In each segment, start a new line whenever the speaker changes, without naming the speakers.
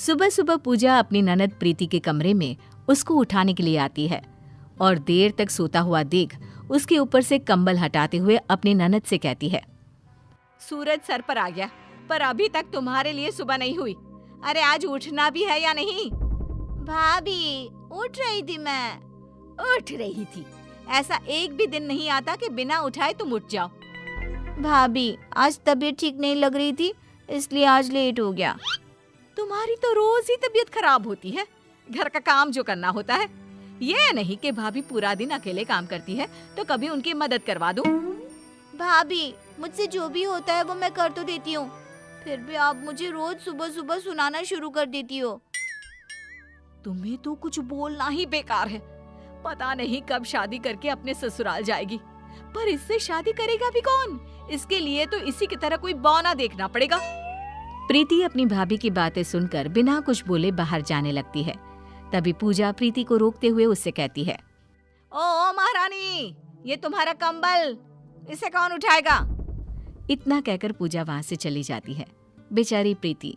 सुबह सुबह पूजा अपनी ननद प्रीति के कमरे में उसको उठाने के लिए आती है और देर तक सोता हुआ देख उसके ऊपर से कंबल हटाते हुए अपनी ननद से कहती है,
सूरज सर पर आ गया, पर अभी तक तुम्हारे लिए सुबह नहीं हुई। अरे आज उठना भी है या नहीं?
भाभी उठ रही थी मैं।
उठ रही थी? ऐसा एक भी दिन नहीं आता कि बिना उठाए तुम उठ जाओ।
भाभी आज तबीयत ठीक नहीं लग रही थी, इसलिए आज लेट हो गया।
तुम्हारी तो रोज ही तबीयत खराब होती है, घर का काम जो करना होता है। ये नहीं कि भाभी पूरा दिन अकेले काम करती है तो कभी उनकी मदद करवा दूं।
भाभी मुझसे जो भी होता है वो मैं कर तो देती हूँ, फिर भी आप मुझे रोज सुबह सुबह सुनाना शुरू कर देती हो।
तुम्हें तो कुछ बोलना ही बेकार है। पता नहीं कब शादी करके अपने ससुराल जाएगी, पर इससे शादी करेगा भी कौन? इसके लिए तो इसी की तरह कोई बौना देखना पड़ेगा।
प्रीति अपनी भाभी की बातें सुनकर बिना कुछ बोले बाहर जाने लगती है। तभी पूजा प्रीति को रोकते हुए उससे कहती है,
ओ महारानी, ये तुम्हारा कंबल, इसे कौन उठाएगा?
इतना कहकर पूजा वहां से चली जाती है। बेचारी प्रीति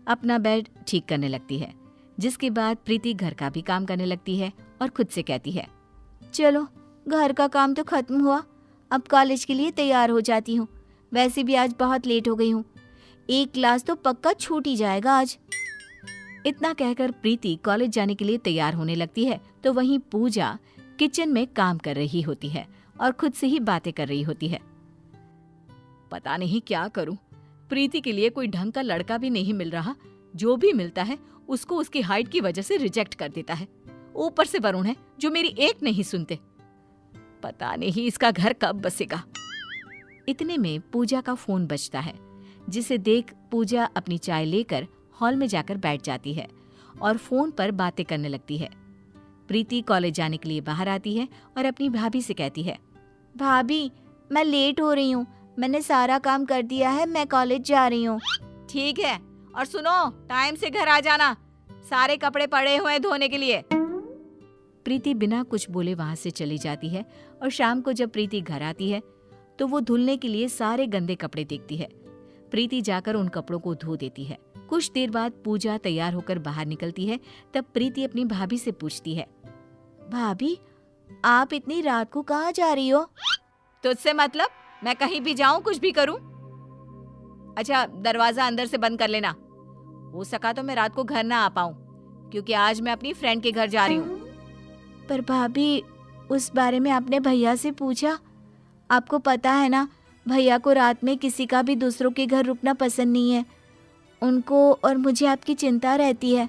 अपना बेड ठीक करने लगती है, जिसके बाद प्रीति घर का भी काम करने लगती है और खुद से कहती है,
चलो घर का काम तो खत्म हुआ, अब कॉलेज के लिए तैयार हो जाती हूँ। वैसे भी आज बहुत लेट हो गई हूँ, एक क्लास तो पक्का छूट ही जाएगा आज।
इतना कहकर प्रीति कॉलेज जाने के लिए तैयार होने लगती है तो वहीं पूजा किचन में काम कर रही होती है और खुद से ही बातें कर रही होती है।
पता नहीं क्या करूं, प्रीति के लिए कोई ढंग का लड़का भी नहीं मिल रहा। जो भी मिलता है उसको उसकी हाइट की वजह से रिजेक्ट कर देता है। ऊपर से वरुण है जो मेरी एक नहीं सुनते। पता नहीं इसका घर कब बसेगा।
इतने में पूजा का फोन बजता है, जिसे देख पूजा अपनी चाय लेकर हॉल में जाकर बैठ जाती है और फोन पर बातें करने लगती है। प्रीति कॉलेज जाने के लिए बाहर आती है और अपनी भाभी से कहती है,
भाभी मैं लेट हो रही हूँ, मैंने सारा काम कर दिया है, मैं कॉलेज जा रही हूँ।
ठीक है, और सुनो टाइम से घर आ जाना, सारे कपड़े पड़े हुए हैं धोने के लिए।
प्रीति बिना कुछ बोले वहां से चली जाती है और शाम को जब प्रीति घर आती है तो वो धुलने के लिए सारे गंदे कपड़े देखती है। प्रीति जाकर उन कपड़ों को धो देती है। कुछ देर बाद पूजा तैयार होकर बाहर निकलती है। तब प्रीति अपनी भाभी से पूछती है,
भाभी आप इतनी रात को कहाँ जा रही हो?
तुझसे मतलब? मैं कहीं भी जाऊं, कुछ भी करूं? अच्छा दरवाजा अंदर से बंद कर लेना। हो सका तो मैं रात को घर ना आ पाऊं, क्योंकि आज मैं अपनी फ्रेंड के घर जा रही हूँ।
पर भाभी उस बारे में आपने भैया से पूछा? आपको पता है ना, भैया को रात में किसी का भी दूसरों के घर रुकना पसंद नहीं है। उनको और मुझे आपकी चिंता रहती है।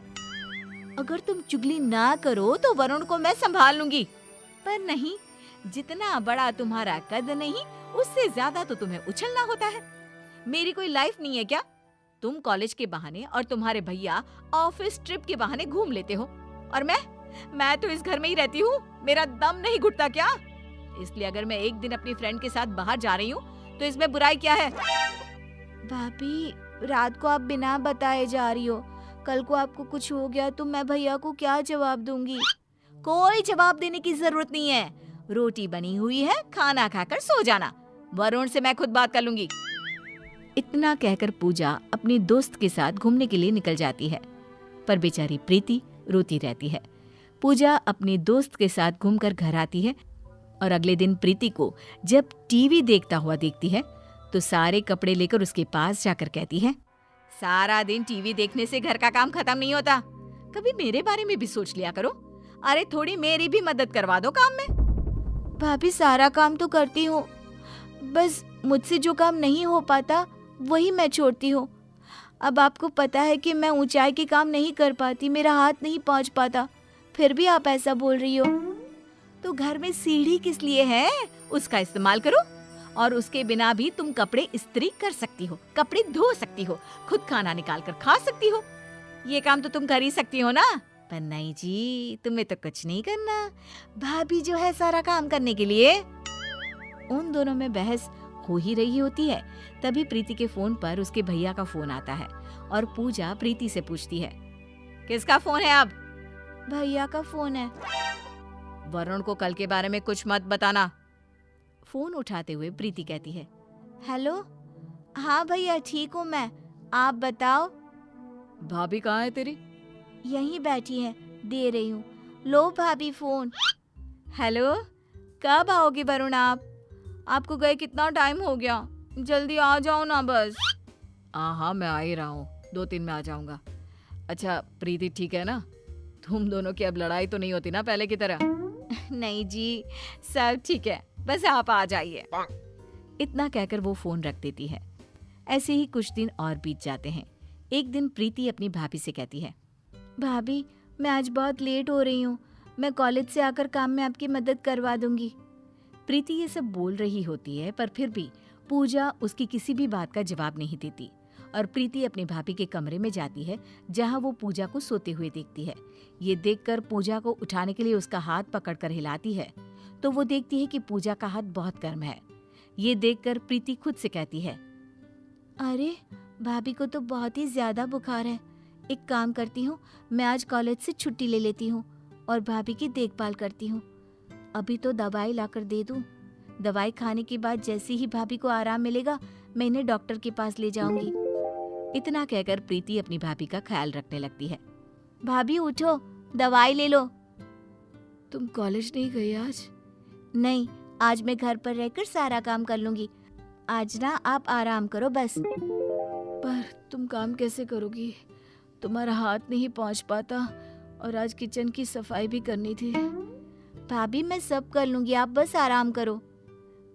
अगर तुम चुगली ना करो तो वरुण को मैं संभाल लूंगी, पर नहीं, जितना बड़ा तुम्हारा कद नहीं उससे ज्यादा तो तुम्हें उछलना होता है। मेरी कोई लाइफ नहीं है क्या? तुम कॉलेज के बहाने और तुम्हारे भैया ऑफिस ट्रिप के बहाने घूम लेते हो, और मैं तो इस घर में ही रहती हूँ। मेरा दम नहीं घुटता क्या? इसलिए अगर मैं एक दिन अपनी फ्रेंड के साथ बाहर जा रही हूँ तो इसमें बुराई क्या है?
भाभी रात को आप बिना बताए जा रही हो, कल को आपको कुछ हो गया तो मैं भैया को क्या जवाब दूंगी?
कोई जवाब देने की जरूरत नहीं है। रोटी बनी हुई है, खाना खाकर सो जाना। वरुण से मैं खुद बात कर लूंगी।
इतना कहकर पूजा अपनी दोस्त के साथ घूमने के लिए निकल जाती है, पर बेचारी प्रीति रोती रहती है। पूजा अपनी दोस्त के साथ घूमकर घर आती है और अगले दिन प्रीति को जब टीवी देखता हुआ देखती है तो सारे कपड़े लेकर उसके पास जाकर कहती है,
सारा दिन टीवी देखने से घर का काम खत्म नहीं होता। कभी मेरे बारे में भी सोच लिया करो। अरे थोड़ी मेरी भी मदद करवा दो काम में।
भाभी सारा काम तो करती हूँ, बस मुझसे जो काम नहीं हो पाता वही मैं छोड़ती हूँ। अब आपको पता है कि मैं ऊंचाई के काम नहीं कर पाती, मेरा हाथ नहीं पहुँच पाता, फिर भी आप ऐसा बोल रही हो।
तो घर में सीढ़ी किस लिए है? उसका इस्तेमाल करो। और उसके बिना भी तुम कपड़े इस्त्री कर सकती हो, कपड़े धो सकती हो, खुद खाना निकाल कर खा सकती हो। ये काम तो तुम कर ही सकती हो ना। पर नहीं जी, तुम्हें तो कुछ नहीं करना, भाभी जो है सारा काम करने के लिए।
उन दोनों में बहस हो ही रही होती है। तभी प्रीति के फोन पर उसके भैया का फोन आता है और पूजा प्रीति से पूछती है,
किसका फोन है अब?
भैया का फोन है।
वरुण को कल के बारे में कुछ मत बताना।
फोन उठाते हुए प्रीति कहती है,
हेलो, हाँ भैया ठीक हूँ मैं, आप बताओ।
भाभी कहाँ है तेरी?
यहीं बैठी है, दे रही हूँ। लो भाभी फोन।
हेलो, कब आओगे वरुण आप? आपको गए कितना टाइम हो गया, जल्दी आ जाओ ना बस। हाँ, मैं आ ही रहा हूँ, 2-3 में आ जाऊंगा। अच्छा प्रीति ठीक है ना? तुम दोनों की अब लड़ाई तो नहीं होती ना पहले की तरह? नहीं जी, सब ठीक है, बस आप आ जाइए। इतना कहकर वो फोन रख देती है। ऐसे ही कुछ दिन और बीत जाते हैं। एक दिन प्रीति अपनी भाभी से कहती है,
भाभी मैं आज बहुत लेट हो रही हूँ, मैं कॉलेज से आकर काम में आपकी मदद करवा दूंगी।
प्रीति ये सब बोल रही होती है, पर फिर भी पूजा उसकी किसी भी बात का जवाब नहीं देती और प्रीति अपनी भाभी के कमरे में जाती है, जहां वो पूजा को सोते हुए देखती है। ये देखकर पूजा को उठाने के लिए उसका हाथ पकड़कर हिलाती है, तो वो देखती है कि पूजा का हाथ बहुत गर्म है। ये देखकर प्रीति खुद से कहती है,
अरे भाभी को तो बहुत ही ज्यादा बुखार है। एक काम करती हूँ, मैं आज कॉलेज से छुट्टी ले लेती हूँ और भाभी की देखभाल करती हूँ। अभी तो दवाई लाकर दे दूँ। दवाई खाने के बाद जैसे ही भाभी को आराम मिलेगा, मैं इन्हें डॉक्टर के पास ले जाऊंगी।
इतना कहकर प्रीति अपनी भाभी का ख्याल रखने लगती है।
भाभी उठो, दवाई ले लो।
तुम कॉलेज नहीं गई आज?
नहीं, आज मैं घर पर रहकर सारा काम कर लूंगी। आज ना आप आराम करो बस।
पर तुम काम कैसे करोगी? तुम्हारा हाथ नहीं पहुंच पाता और आज किचन की सफाई भी करनी थी।
भाभी मैं सब कर लूंगी, आप बस आराम करो।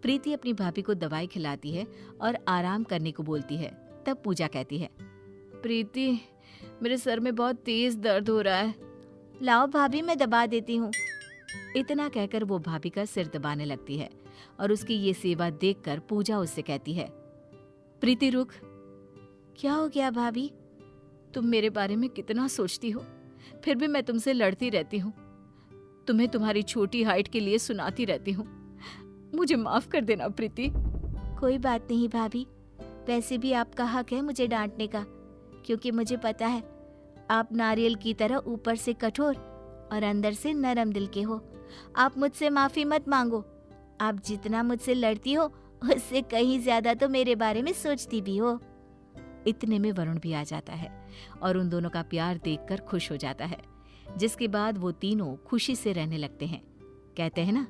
प्रीति अपनी भाभी को दवाई खिलाती है और आराम करने को बोलती है। तब पूजा कहती है,
प्रीति मेरे सर में बहुत तेज दर्द हो रहा है।
लाओ भाभी मैं दबा देती हूँ।
इतना कहकर वो भाभी का सिर दबाने लगती है और उसकी ये सेवा देखकर पूजा उससे कहती है, प्रीति रुक।
क्या हो गया भाभी?
तुम मेरे बारे में कितना सोचती हो, फिर भी मैं तुमसे लड़ती रहती हूँ। तुम्हें तुम्हारी छोटी हाइट के लिए सुनाती रहती हूँ। मुझे माफ कर देना प्रीति।
कोई बात नहीं भाभी, वैसे भी आपका हक है मुझे डांटने का, क्योंकि मुझे पता है आप नारियल की तरह ऊपर से कठोर और अंदर से नरम दिल के हो। आप मुझसे माफी मत मांगो। आप जितना मुझसे लड़ती हो उससे कहीं ज्यादा तो मेरे बारे में सोचती भी हो।
इतने में वरुण भी आ जाता है और उन दोनों का प्यार देखकर खुश हो जाता है, जिसके बाद वो तीनों खुशी से रहने लगते हैं। कहते हैं ना,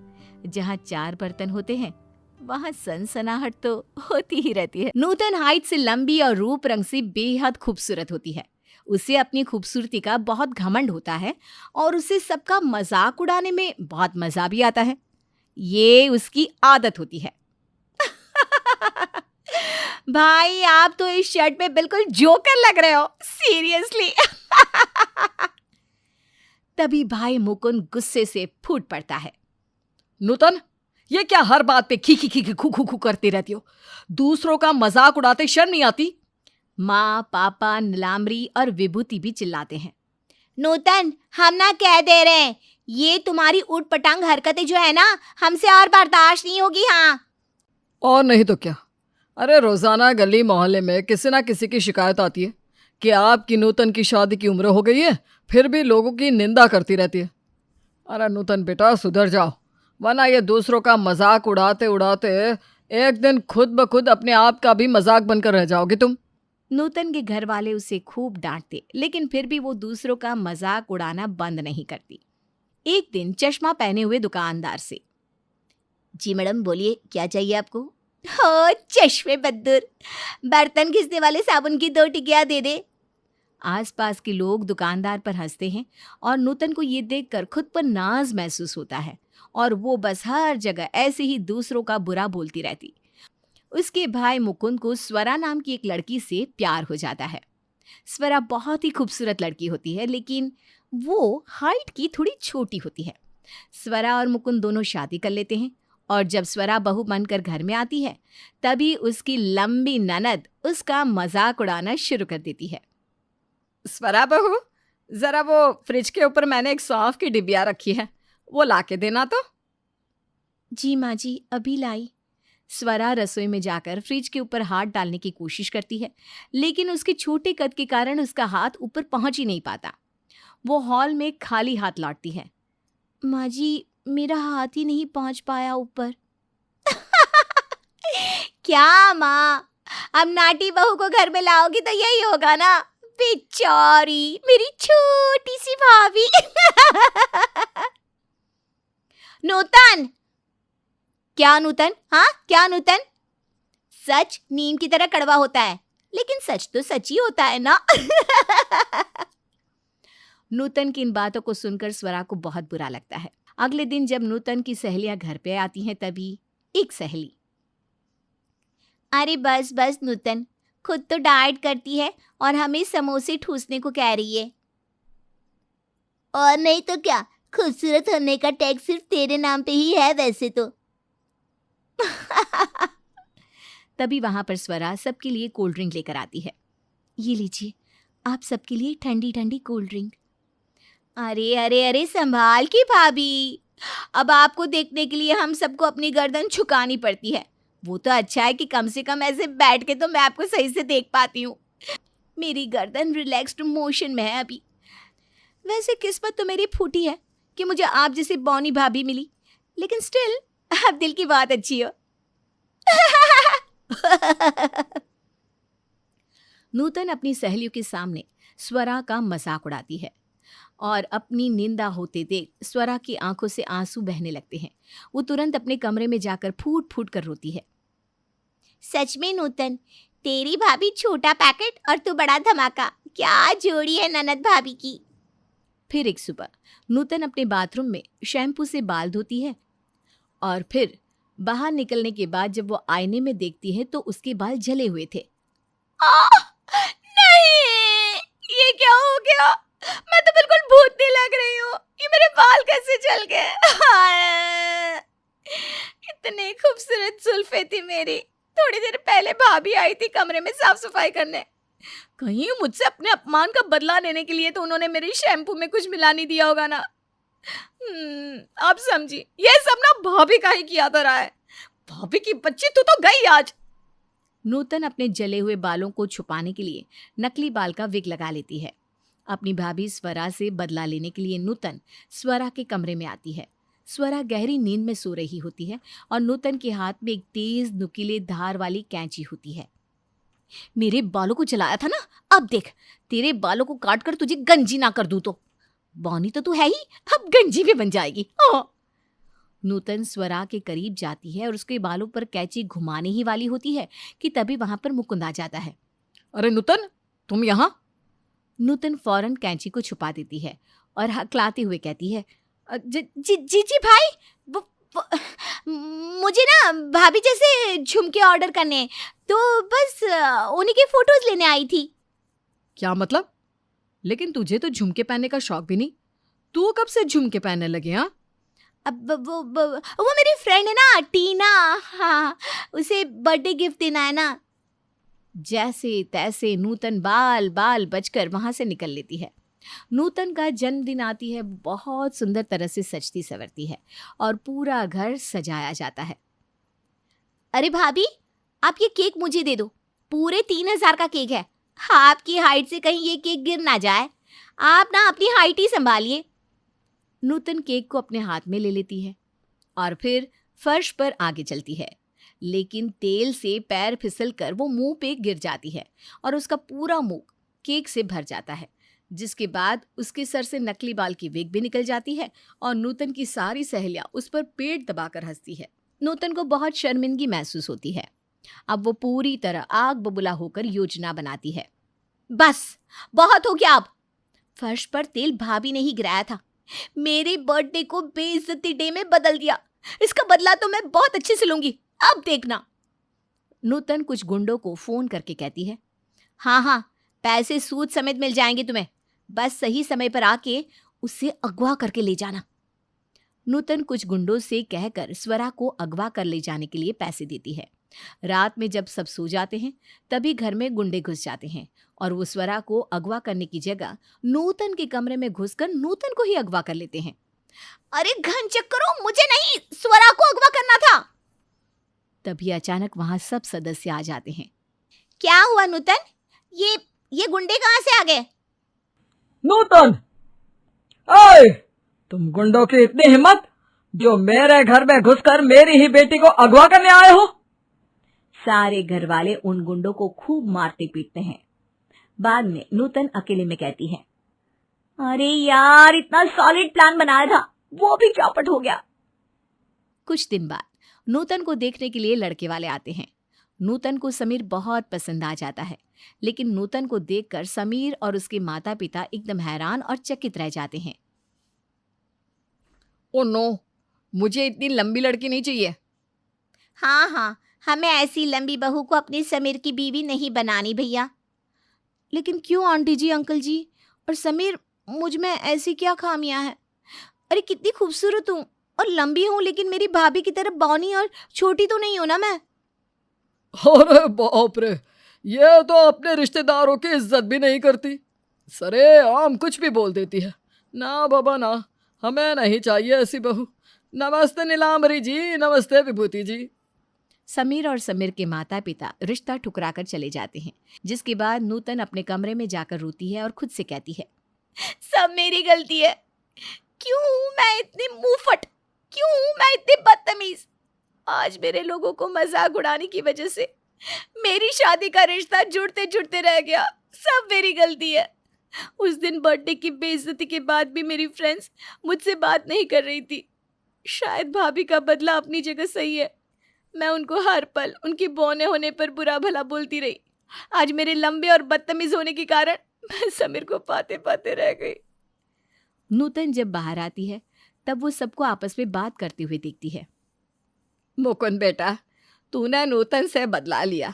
जहाँ 4 बर्तन होते हैं वहाँ सनसनाहट तो होती ही रहती है। नूतन हाइट से लंबी और रूप रंग से बेहद खूबसूरत होती है। उसे अपनी खूबसूरती का बहुत घमंड होता है और उसे सबका मजाक उड़ाने में बहुत मजा भी आता है। ये उसकी आदत होती है।
भाई आप तो इस शर्ट में बिल्कुल जोकर लग रहे हो, सीरियसली।
तभी भाई मुकुंद गुस्से से फूट पड़ता है।
नूतन, ये क्या हर बात पे खी खी खी खू खू खू करती रहती हो? दूसरों का मजाक उड़ाते शर्म नहीं आती?
माँ, पापा, नीलाम्बरी और विभूति भी चिल्लाते हैं।
नूतन, हम ना कह दे रहे हैं, ये तुम्हारी ऊट पटांग हरकतें जो है ना, हमसे और बर्दाश्त नहीं होगी। हाँ,
और नहीं तो क्या। अरे रोजाना गली मोहल्ले में किसी ना किसी की शिकायत आती है कि आपकी नूतन की शादी की उम्र हो गई है, फिर भी लोगों की निंदा करती रहती है। अरे नूतन बेटा सुधर जाओ, वरना ये दूसरों का मजाक उड़ाते उड़ाते एक दिन खुद ब खुद अपने आप का भी मजाक बनकर रह जाओगे तुम।
नूतन के घर वाले उसे खूब डांटते, लेकिन फिर भी वो दूसरों का मजाक उड़ाना बंद नहीं करती। एक दिन चश्मा पहने हुए दुकानदार से,
जी मैडम बोलिए, क्या चाहिए आपको? हो चश्मे बद्दुर, बर्तन घिसने वाले साबुन की 2 टिकिया दे दे।
आसपास के लोग दुकानदार पर हंसते हैं और नूतन को ये देखकर खुद पर नाज महसूस होता है और वो बस हर जगह ऐसे ही दूसरों का बुरा बोलती रहती। उसके भाई मुकुंद को स्वरा नाम की एक लड़की से प्यार हो जाता है। स्वरा बहुत ही खूबसूरत लड़की होती है, लेकिन वो हाइट की थोड़ी छोटी होती है। स्वरा और मुकुंद दोनों शादी कर लेते हैं और जब स्वरा बहू बनकर घर में आती है, तभी उसकी लंबी ननद उसका मजाक उड़ाना शुरू कर देती है।
स्वरा बहू, जरा वो फ्रिज के ऊपर मैंने एक सौंफ की डिबिया रखी है, वो लाके देना तो।
जी माँ जी, अभी लाई।
स्वरा रसोई में जाकर फ्रिज के ऊपर हाथ डालने की कोशिश करती है, लेकिन उसके छोटे कद के कारण उसका हाथ ऊपर पहुंच ही नहीं पाता। वो हॉल में खाली हाथ लौटती है।
माँ जी, मेरा हाथ ही नहीं पहुंच पाया ऊपर। क्या माँ, अब नाटी बहू को घर में लाओगी तो यही होगा ना, बेचारी मेरी छोटी सी भाभी। नूतन, क्या नूतन? हाँ क्या नूतन? सच नीम की तरह कड़वा होता है, लेकिन सच तो सच ही होता है ना।
नूतन की इन बातों को सुनकर स्वरा को बहुत बुरा लगता है। अगले दिन जब नूतन की सहेलियां घर पे आती हैं तभी एक सहेली,
अरे बस बस नूतन, खुद तो डाइट करती है और हमें समोसे ठूसने को कह रही है। और नहीं तो क्या, खूबसूरत होने का टैग सिर्फ तेरे नाम पे ही है वैसे तो।
तभी वहां पर स्वरा सबके लिए कोल्ड ड्रिंक लेकर आती है। ये लीजिए, आप सबके लिए ठंडी ठंडी कोल्ड ड्रिंक।
अरे अरे अरे संभाल की भाभी, अब आपको देखने के लिए हम सबको अपनी गर्दन झुकानी पड़ती है। वो तो अच्छा है कि कम से कम ऐसे बैठ के तो मैं आपको सही से देख पाती हूँ। मेरी गर्दन रिलैक्स्ड मोशन में है अभी। वैसे किस्मत तो मेरी फूटी है कि मुझे आप जैसी बौनी भाभी मिली, लेकिन स्टिल आप दिल की बात अच्छी हो।
नूतन अपनी सहेलियों के सामने स्वरा का मजाक उड़ाती है और अपनी निंदा होते देख स्वरा की आंखों से आंसू बहने लगते हैं। वो तुरंत अपने कमरे में जाकर फूट फूट कर रोती है।
सच में नूतन, तेरी भाभी छोटा पैकेट और तू बड़ा धमाका, क्या जोड़ी है ननद भाभी की।
फिर एक सुबह नूतन अपने बाथरूम में शैम्पू से बाल धोती है और फिर बाहर निकलने के बाद जब वो आईने में देखती है तो उसके बाल जले हुए थे।
नहीं, ये क्या हो गया? मैं तो बिल्कुल भूतनी लग रही हूँ। ये मेरे बाल कैसे जल गए? इतनी खूबसूरत जुल्फे थी मेरी। थोड़ी देर पहले भाभी आई थी कमरे में साफ सफाई करने। कहीं मुझसे अपने अपमान का बदला लेने के लिए तो उन्होंने मेरे शैम्पू में कुछ मिला नहीं दिया होगा ना। आप समझी, ये सब ना भाभी का ही किया तो रहा है। भाभी की बच्ची तो गई आज।
नूतन अपने जले हुए बालों को छुपाने के लिए नकली बाल का विग लगा लेती है। अपनी भाभी स्वरा से बदला लेने के लिए नूतन स्वरा के कमरे में आती है। स्वरा गहरी नींद में सो रही होती है और नूतन के हाथ में एक तेज नुकीले धार वाली कैंची होती है।
मेरे बालों को जलाया था ना, अब देख तेरे बालों को काट कर तुझे गंजी ना कर दूं तो। बौनी तो तू है ही, अब गंजी भी बन जाएगी।
नूतन स्वरा के करीब जाती है और उसके बालों पर कैंची घुमाने ही वाली होती है कि तभी वहां पर मुकुंद आ जाता है।
अरे नूतन, तुम यहाँ?
नूतन फौरन कैंची को छुपा देती है और हकलाते हुए कहती है,
जी भाई, मुझे ना भाभी जैसे झुमके ऑर्डर करने, तो बस उन्हीं के फोटोज लेने आई थी।
क्या मतलब? लेकिन तुझे तो झुमके पहनने का शौक भी नहीं। तू कब से झुमके पहनने लगी? हाँ,
अब वो मेरी फ्रेंड है ना टीना, हाँ, उसे बर्थडे गिफ्ट देना है ना।
जैसे तैसे नूतन बाल बाल बचकर वहां से निकल लेती है। नूतन का जन्मदिन आती है, बहुत सुंदर तरह से सजती संवरती है और पूरा घर सजाया जाता है।
अरे भाभी, आप ये केक मुझे दे दो, पूरे 3000 का केक है। आपकी हाइट से कहीं ये केक गिर ना जाए, आप ना अपनी हाइट ही संभालिए।
नूतन केक को अपने हाथ में ले लेती है और फिर फर्श पर आगे चलती है, लेकिन तेल से पैर फिसल कर वो मुंह पे गिर जाती है और उसका पूरा मुंह केक से भर जाता है, जिसके बाद उसके सर से नकली बाल की विग भी निकल जाती है और नूतन की सारी सहेलियां उस पर पेट दबाकर हंसती है। नूतन को बहुत शर्मिंदगी महसूस होती है। अब वो पूरी तरह आग बबूला होकर योजना बनाती है।
बस बहुत हो गया, अब फर्श पर तेल भाभी ने ही गिराया था, मेरे बर्थडे को बेइज्जती डे में बदल दिया। इसका बदला तो मैं बहुत अच्छे से लूंगी, अब देखना।
नूतन कुछ गुंडों को फोन करके कहती है,
हाँ, पैसे सूद समेत मिल जाएंगे तुम्हें, बस सही समय पर आके उसे अगवा करके ले जाना।
नूतन कुछ गुंडों से कहकर स्वरा को अगवा कर ले जाने के लिए पैसे देती है। रात में जब सब सो जाते हैं तभी घर में गुंडे घुस जाते हैं और वो स्वरा को अगवा करने की जगह नूतन के कमरे में घुसकर नूतन को ही अगवा कर लेते हैं।
अरे घन चक्करों, मुझे नहीं, स्वरा को अगवा करना था।
तभी अचानक वहां सब सदस्य आ जाते हैं।
क्या हुआ नूतन, ये गुंडे कहाँ से आ गए?
नूतन, ओए, तुम गुंडों की इतनी हिम्मत जो मेरे घर में घुसकर मेरी ही बेटी को अगवा करने आए हो?
सारे घर वाले उन गुंडों को खूब मारते पीटते हैं। बाद में नूतन अकेले में कहती है, अरे यार इतना सॉलिड प्लान बनाया था, वो भी चौपट हो गया।
कुछ दिन बाद नूतन को देखने के लिए लड़के वाले आते हैं। नूतन को समीर बहुत पसंद आ जाता है, लेकिन नूतन को देखकर समीर और उसके माता पिता एकदम हैरान और चकित रह जाते हैं।
ओ नो, मुझे इतनी लंबी लड़की नहीं चाहिए।
हाँ हाँ, हमें ऐसी लंबी बहू को अपनी समीर की बीवी नहीं बनानी भैया। लेकिन क्यों आंटी जी, अंकल जी और समीर, मुझ में ऐसी क्या खामियां हैं? अरे कितनी खूबसूरत हूँ और लंबी हूँ, लेकिन मेरी भाभी की तरह बौनी और छोटी तो नहीं हूँ ना मैं।
अरे बाप रे, ये तो अपने रिश्तेदारों की इज्जत भी नहीं करती, सरे आम कुछ भी बोल देती है। ना बाबा ना, हमें नहीं चाहिए ऐसी बहू। नमस्ते नीलांबरी जी, नमस्ते विभूति जी।
समीर और समीर के माता पिता रिश्ता ठुकराकर चले जाते हैं, जिसके बाद नूतन अपने कमरे में जाकर रोती है और खुद से कहती है,
सब मेरी गलती है। क्यों हूँ मैं इतनी मुंहफट? क्यों हूँ मैं इतनी बदतमीज? आज मेरे लोगों को मजाक उड़ाने की वजह से मेरी शादी का रिश्ता जुड़ते जुड़ते रह गया। सब मेरी गलती है। उस दिन बर्थडे की बेइज्जती के बाद भी मेरी फ्रेंड्स मुझसे बात नहीं कर रही थी। शायद भाभी का बदला अपनी जगह सही है। मैं उनको हर पल उनकी बौने होने पर बुरा भला बोलती रही। आज मेरे लंबे और बदतमीज होने के कारण मैं समीर को पाते पाते रह गई।
नूतन जब बाहर आती है तब वो सबको आपस में बात करते हुए देखती है।
मुकुंद बेटा, तूने नूतन से बदला लिया।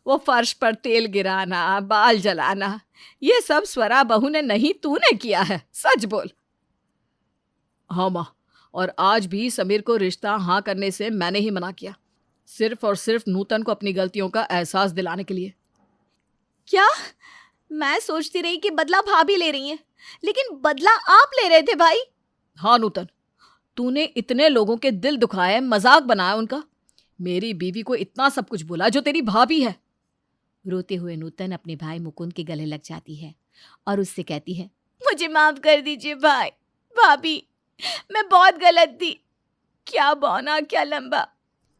वो फर्श पर तेल गिराना, बाल जलाना, ये सब स्वरा बहू ने नहीं, तूने किया है, सच बोल। हाँ माँ, और आज भी समीर को रिश्ता हाँ करने से मैंने ही मना किया, सिर्फ और सिर्फ नूतन को अपनी गलतियों का एहसास दिलाने के लिए।
क्या? मैं सोचती रही कि बदला भाभी ले रही हैं, लेकिन बदला आप ले रहे थे भाई।
हाँ नूतन, तूने इतने लोगों के दिल दुखाए, मजाक बनाया उनका। मेरी बीवी को इतना सब कुछ बोला जो तेरी भाभी है।
रोते हुए नूतन अपने भाई मुकुंद के गले लग जाती है और उससे कहती है,
मुझे माफ कर दीजिए भाई, भाभी, मैं बहुत गलत थी। क्या बौना, क्या लंबा।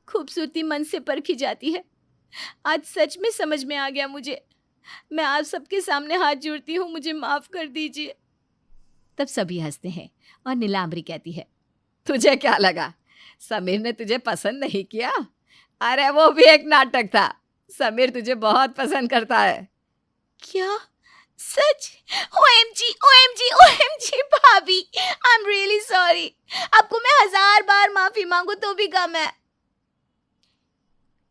खूबसूरती मन से परखी जाती है। आज सच में समझ में आ गया मुझे। मैं आप सबके सामने हाथ जोड़ती हूँ, मुझे माफ कर दीजिए।
तब सभी हंसते हैं और नीलांबरी कहती है,
तुझे क्या लगा समीर ने तुझे पसंद नहीं किया? अरे वो भी एक नाटक था। समीर तुझे बहुत पसंद करता है।
क्या? सच? OMG, OMG, OMG भाभी, आई एम रियली सॉरी। आपको मैं 1000 बार माफी मांगू तो भी कम है।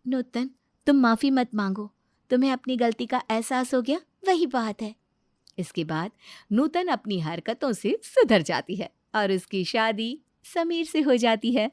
नूतन, तुम माफी मत मांगो, तुम्हें अपनी गलती का एहसास हो गया, वही बात है। इसके बाद नूतन अपनी हरकतों से सुधर जाती है और उसकी शादी समीर से हो जाती है।